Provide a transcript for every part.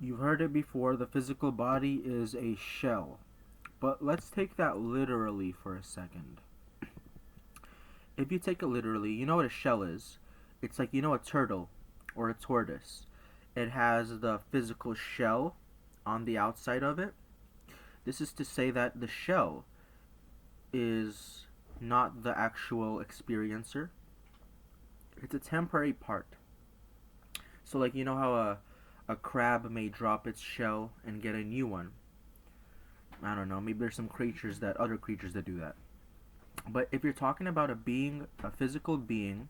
You've heard it before, the physical body is a shell. But let's take that literally for a second. If you take it literally, you know what a shell is. It's like, a turtle or a tortoise. It has the physical shell on the outside of it. This is to say that the shell is not the actual experiencer. It's a temporary part. So, like, you know how a crab may drop its shell and get a new one. I don't know, maybe there's some other creatures that do that. But if you're talking about a physical being,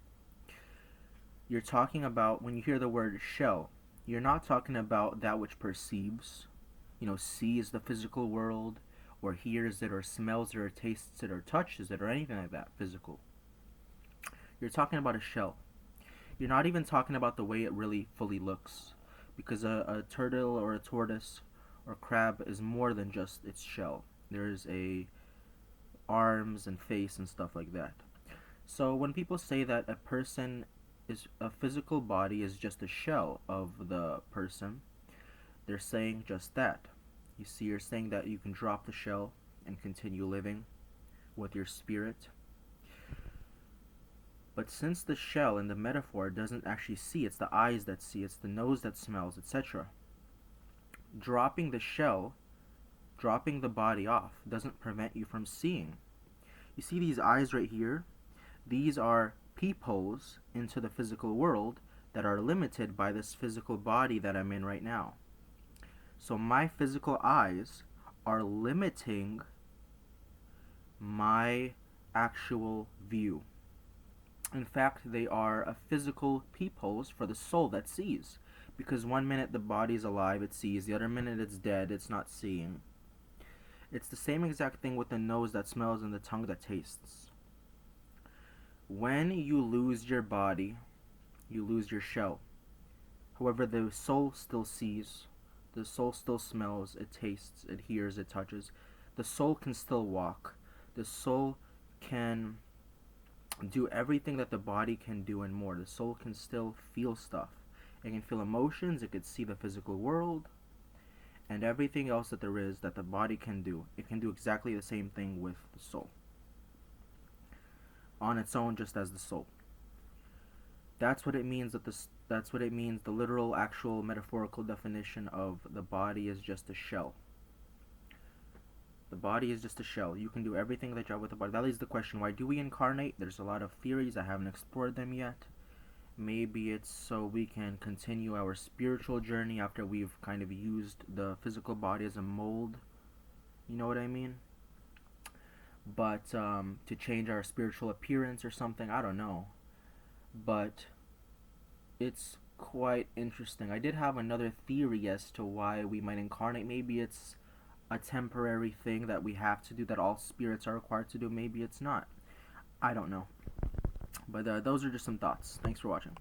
you're talking about, when you hear the word shell, you're not talking about that which perceives, sees the physical world, or hears it, or smells it, or tastes it, or touches it, or anything like that physical. You're talking about a shell. You're not even talking about the way it really fully looks, because a turtle or a tortoise or crab is more than just its shell. There's arms and face and stuff like that. So when people say that a physical body is just a shell of the person, they're saying just that. You see, you're saying that you can drop the shell and continue living with your spirit. But since the shell in the metaphor doesn't actually see, it's the eyes that see, it's the nose that smells, etc. Dropping the shell, dropping the body off, doesn't prevent you from seeing. You see these eyes right here? These are peepholes into the physical world that are limited by this physical body that I'm in right now. So my physical eyes are limiting my actual view. In fact, they are a physical peepholes for the soul that sees. Because one minute the body's alive, it sees. The other minute it's dead, it's not seeing. It's the same exact thing with the nose that smells and the tongue that tastes. When you lose your body, you lose your shell. However, the soul still sees. The soul still smells, it tastes, it hears, it touches. The soul can still walk. The soul can do everything that the body can do and more. The soul can still feel stuff. It can feel emotions, it can see the physical world, and everything else that there is that the body can do. It can do exactly the same thing with the soul. On its own, just as the soul. That's what it means the literal, actual, metaphorical definition of the body is just a shell. The body is just a shell. You can do everything that you have with the body. That leads the question, why do we incarnate? There's a lot of theories. I haven't explored them yet. Maybe it's so we can continue our spiritual journey after we've kind of used the physical body as a mold. You know what I mean? But to change our spiritual appearance or something, I don't know. But it's quite interesting. I did have another theory as to why we might incarnate. Maybe it's a temporary thing that we have to do, that all spirits are required to do. Maybe it's not. I don't know. But those are just some thoughts. Thanks for watching.